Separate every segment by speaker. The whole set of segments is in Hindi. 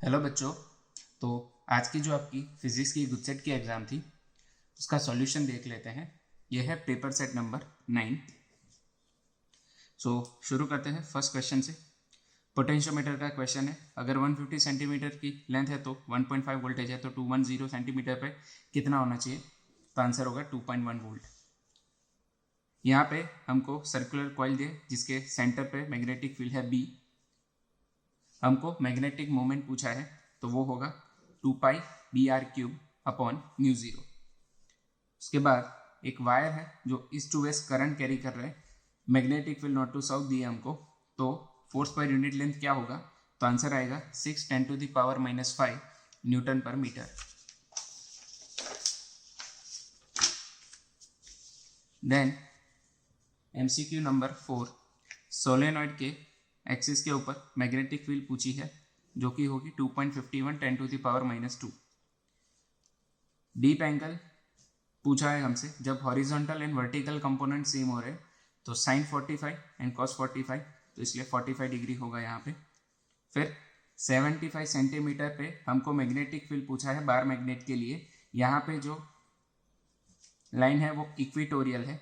Speaker 1: हेलो बच्चों। तो आज की जो आपकी फिजिक्स की गुड की एग्ज़ाम थी उसका सॉल्यूशन देख लेते हैं। यह है पेपर सेट नंबर 9। शुरू करते हैं फर्स्ट क्वेश्चन से। पोटेंशियोमीटर का क्वेश्चन है, अगर 150 सेंटीमीटर की लेंथ है तो 1.5 वोल्टेज है तो 210 सेंटीमीटर पे कितना होना चाहिए? तो आंसर होगा 2.1 वोल्ट। यहाँ पे हमको सर्कुलर कॉइल दिए जिसके सेंटर पे मैग्नेटिक फील्ड है बी। हमको मैग्नेटिक मोमेंट पूछा है तो वो होगा 2π/BR³ अपॉन μ0। उसके बाद एक वायर है जो east to west current carry कर रहे हैं, magnetic field north to south दिए हमको, तो फोर्स पर यूनिट लेंथ क्या होगा? तो आंसर आएगा 6×10⁻⁵ newton per metre. Then MCQ number 4, solenoid के एक्सिस के ऊपर मैग्नेटिक फील्ड पूछी है जो कि होगी 2.51 10⁻²। डीप एंगल पूछा है हमसे, जब horizontal and vertical component same हो रहे तो sin 45 एंड cos 45, तो इसलिए 45 डिग्री होगा यहाँ पे। फिर 75 सेंटीमीटर पे हमको मैग्नेटिक फील्ड पूछा है बार मैग्नेट के लिए। यहाँ पे जो लाइन है वो इक्विटोरियल है,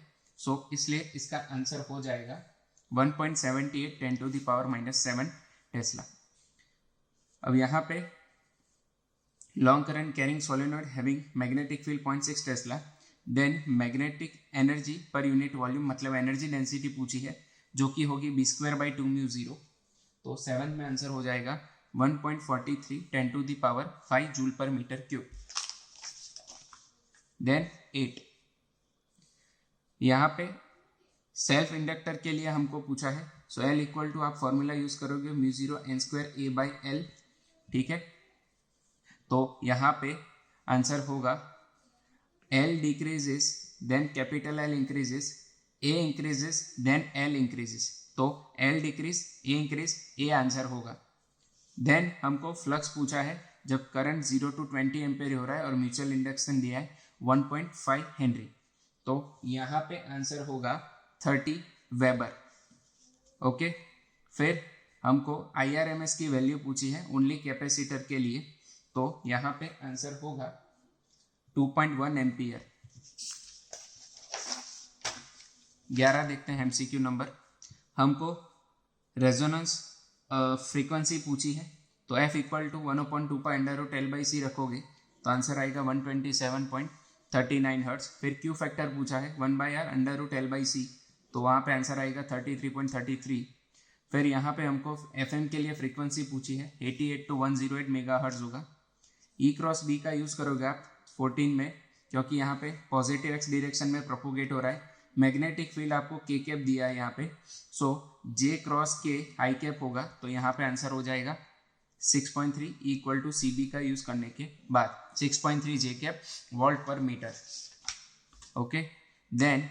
Speaker 1: इसलिए इसका आंसर हो जाएगा 1.78 10⁻⁷ टेस्ला। अब यहाँ पे long current carrying solenoid having magnetic field 0.6 tesla, then magnetic energy per unit volume मतलब एनर्जी डेंसिटी पूछी है जो कि होगी b²/2μ0। तो 7 में आंसर हो जाएगा 1.43 10⁵ जूल पर मीटर क्यूब। देन 8, यहाँ पे सेल्फ इंडक्टर के लिए हमको पूछा है। सो L इक्वल टू आप फॉर्मूला यूज करोगे μ0 n²a/L, ठीक है। तो यहाँ पे आंसर होगा L decreases then capital L increases, A increases then L increases, तो L decrease A increase, A answer होगा। देन हमको फ्लक्स पूछा है जब करंट 0 to 20 एम्पेयर हो रहा है और म्यूचुअल इंडक्शन दिया है 1.5 हेनरी, तो यहाँ पे आंसर होगा 30 वेबर। ओके, फिर हमको IRMS की वैल्यू पूछी है ओनली कैपेसिटर के लिए, तो यहाँ पे आंसर होगा 2.1 एम्पियर। 11 देखते हैं MCQ नंबर। हमको रेजोनेंस फ्रीक्वेंसी पूछी है, तो F इक्वल टू 1/2π√L/C रखोगे तो आंसर आएगा 127.39 हर्ट्ज। फिर Q फैक्टर पूछा है 1/R√L/C, तो वहाँ पे आंसर आएगा 33.33। फिर यहाँ पे हमको FM के लिए फ्रीक्वेंसी पूछी है 88 to 108 मेगाहर्ट्ज होगा। E×B का यूज़ करोगे आप 14 में, क्योंकि यहाँ पे पॉजिटिव x डायरेक्शन में प्रोपोगेट हो रहा है। मैग्नेटिक फील्ड आपको K कैप दिया है यहाँ पे, सो J×K आई कैप होगा, तो यहाँ पे आंसर हो जाएगा 6.3 इक्वल टू CB का यूज करने के बाद 6.3 J cap volt per metre. Okay, then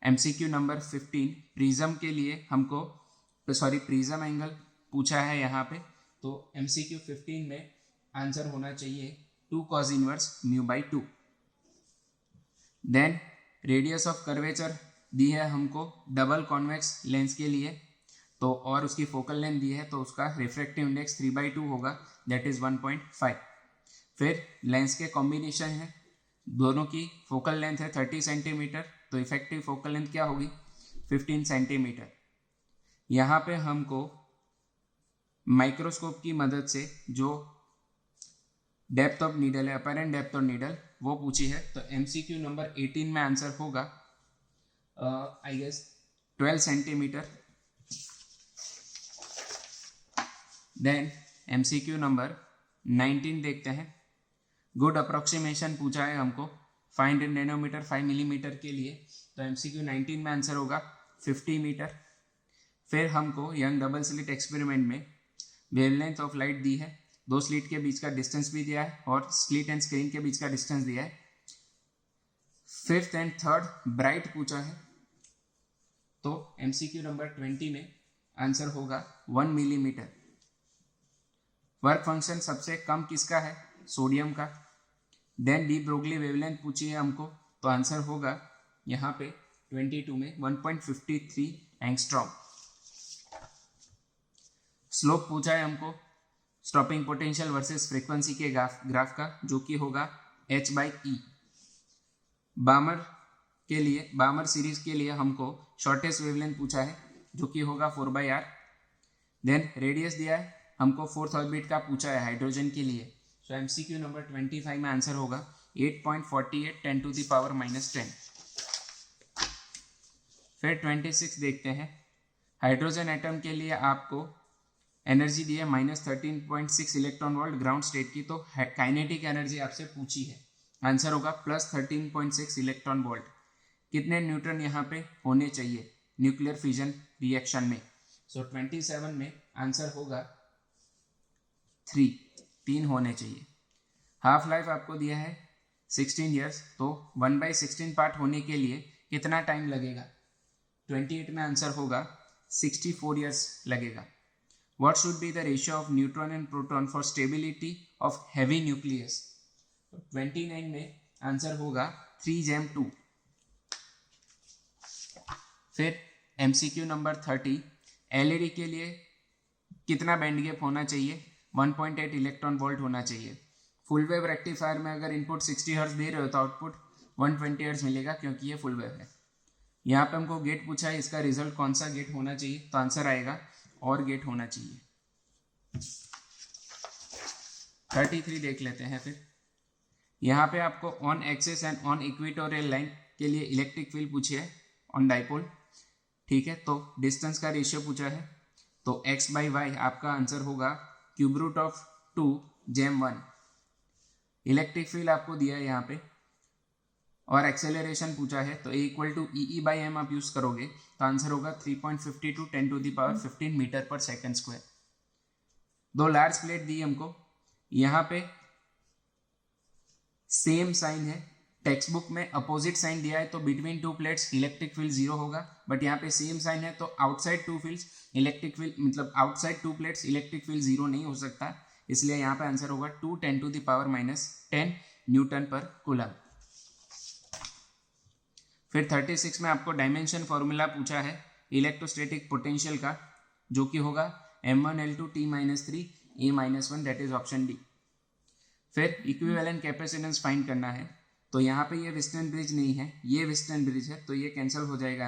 Speaker 1: MCQ number 15, prism के लिए हमको प्रिज्म एंगल पूछा है यहाँ पे, तो MCQ 15 में आंसर होना चाहिए 2 cos inverse μ/2। Then radius of curvature दी है हमको डबल कॉन्वेक्स लेंस के लिए, तो और उसकी फोकल लेंथ दी है तो उसका रिफ्रैक्टिव इंडेक्स 3/2 होगा, दैट इज 1.5। फिर लेंस के कॉम्बिनेशन है, दोनों की फोकल लेंथ है 30 सेंटीमीटर, तो इफेक्टिव फोकल लेंथ क्या होगी 15 सेंटीमीटर। यहाँ पे हमको माइक्रोस्कोप की मदद से जो डेप्थ ऑफ नीडल है, अपेरेंट डेप्थ ऑफ नीडल, वो पूछी है, तो MCQ नंबर 18 में आंसर होगा I guess 12 centimetre. Then MCQ number 19 देखते हैं। गुड अप्रोक्सीमेशन पूछा है हमको 500 नैनोमीटर 5 मिलीमीटर के लिए, तो MCQ 19 में आंसर होगा 50 मीटर। फिर हमको यंग डबल स्लिट एक्सपेरिमेंट में वेवलेंथ ऑफ लाइट दी है, 2 स्लिट के बीच का डिस्टेंस भी दिया है और स्लिट एंड स्क्रीन के बीच का डिस्टेंस दिया है। 5th एंड 3rd ब्राइट पूछा है, तो MCQ नंबर 20 में आंसर होगा 1 मिलीमीटर। वर्क फंक्शन सबसे कम किसका है? सोडियम का। देन डी ब्रोगली वेवलेंथ पूछी है हमको, तो आंसर होगा यहाँ पे 22 में 1.53 एंगस्ट्रॉम। स्लोप पूछा है हमको स्टॉपिंग पोटेंशियल वर्सेस फ्रीक्वेंसी के ग्राफ का, जो कि होगा h/e। बामर सीरीज के लिए हमको शॉर्टेस्ट वेवलेंथ पूछा है, जो कि होगा 4/r। देन रेडियस दिया है हमको, 4th ऑर्बिट का पूछा है हाइड्रोजन के लिए। सो MCQ नंबर 25 में आंसर होगा 8.48 10⁻⁻10। फिर 26 देखते हैं। हाइड्रोजन एटम के लिए आपको एनर्जी दी है -13.6 इलेक्ट्रॉन वोल्ट ग्राउंड स्टेट की, तो काइनेटिक एनर्जी आपसे पूछी है, आंसर होगा +13.6 इलेक्ट्रॉन वोल्ट। कितने न्यूट्रॉन यहाँ पे होने चाहिए न्यूक्लियर फिजन रिएक्शन में? सो 27 में आंसर होगा 3 होने चाहिए। हाफ लाइफ आपको दिया है 16 ईयर्स, तो 1/16 पार्ट होने के लिए कितना टाइम लगेगा? 28 में आंसर होगा 64 ईयर्स लगेगा। What should be the ratio of neutron and proton for stability of heavy nucleus? 29 में आंसर होगा 3:2। फिर MCQ नंबर 30, LED के लिए कितना बैंड गैप होना चाहिए? 1.8 इलेक्ट्रॉन वोल्ट होना चाहिए। फुल वेव रेक्टिफायर में अगर इनपुट 60 हर्ट्ज दे रहे हो तो आउटपुट 120 हर्ट्ज मिलेगा, क्योंकि ये फुल वेव है। यहाँ पे हमको गेट पूछा है, इसका रिजल्ट कौन सा गेट होना चाहिए? तो आंसर आएगा और गेट होना चाहिए। 33 देख लेते हैं। फिर यहाँ पे आपको on axis and on equatorial line के लिए इलेक्ट्रिक फील्ड पूछी है ऑन डाइपोल, ठीक है। तो डिस्टेंस का रेशियो पूछा है, तो x/y आपका आंसर होगा cube root of 2/1। Electric field आपको दिया है यहाँ पे, और एक्सेलरेशन पूछा है, तो A=E/m आप यूज करोगे तो आंसर होगा 3.52 10⁻15 मीटर पर सेकेंड स्क्वायर। 2 लार्ज प्लेट दी हमको, यहाँ पे सेम साइन है, टेक्स्ट बुक में अपोजिट साइन दिया है, तो बिटवीन 2 प्लेट्स इलेक्ट्रिक फील्ड 0 होगा, बट यहाँ पे सेम साइन है, तो आउटसाइड 2 फील्ड्स इलेक्ट्रिक फील्ड, मतलब आउटसाइड 2 प्लेट्स इलेक्ट्रिक फील्ड 0 नहीं हो सकता, इसलिए यहाँ पे आंसर होगा 2 10⁻10 न्यूटन पर कूलम। फिर 36 में आपको डायमेंशन फॉर्मूला पूछा है इलेक्ट्रोस्टैटिक पोटेंशियल का, जो कि होगा m1L2T-3 A-1, that is option D. फिर इक्विवेलेंट कैपेसिटेंस फाइंड करना है, तो यहाँ पे ये वेस्टर्न ब्रिज नहीं है, ये वेस्टर्न ब्रिज है, तो ये कैंसिल हो जाएगा।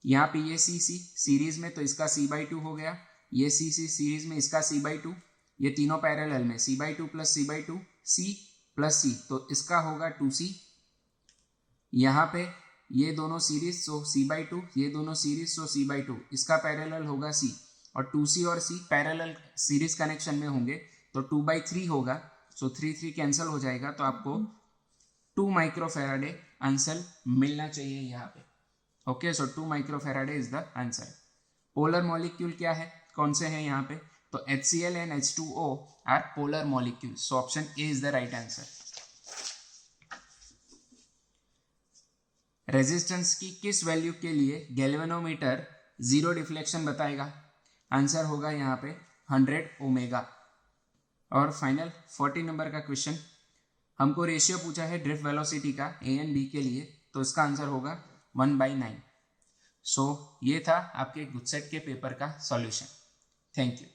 Speaker 1: यहाँ पे ये C सीरीज में, तो इसका C/2 हो गया, ये C सीरीज में, इसका C/2, ये तीनों पैरेलल में C/2 + C/2 C + C, तो इसका होगा 2C। यहाँ पे ये दोनों सीरीज, सो C/2, ये दोनों सीरीज, सो C/2, इसका पैरेलल होगा C, और 2C और C पैरेलल सीरीज कनेक्शन में होंगे, तो 2/3 होगा, सो 3 कैंसिल हो जाएगा, तो आपको 2 माइक्रोफैराडे आंसर मिलना चाहिए यहाँ पे। Okay, so 2 microfarad is the answer. Polar molecule क्या है, कौन से हैं यहाँ पे? तो HCl and H2O are polar molecule, so option A is the right answer. Resistance की किस वैल्यू के लिए गैल्वेनोमीटर 0 डिफ्लेक्शन बताएगा? आंसर होगा यहाँ पे 100 ओमेगा। और फाइनल 40 नंबर का क्वेश्चन, हमको रेशियो पूछा है ड्रिफ्ट वेलोसिटी का A एंड B के लिए, तो इसका आंसर होगा 1/9। सो ये था आपके गुड सेट के पेपर का सॉल्यूशन। Thank you.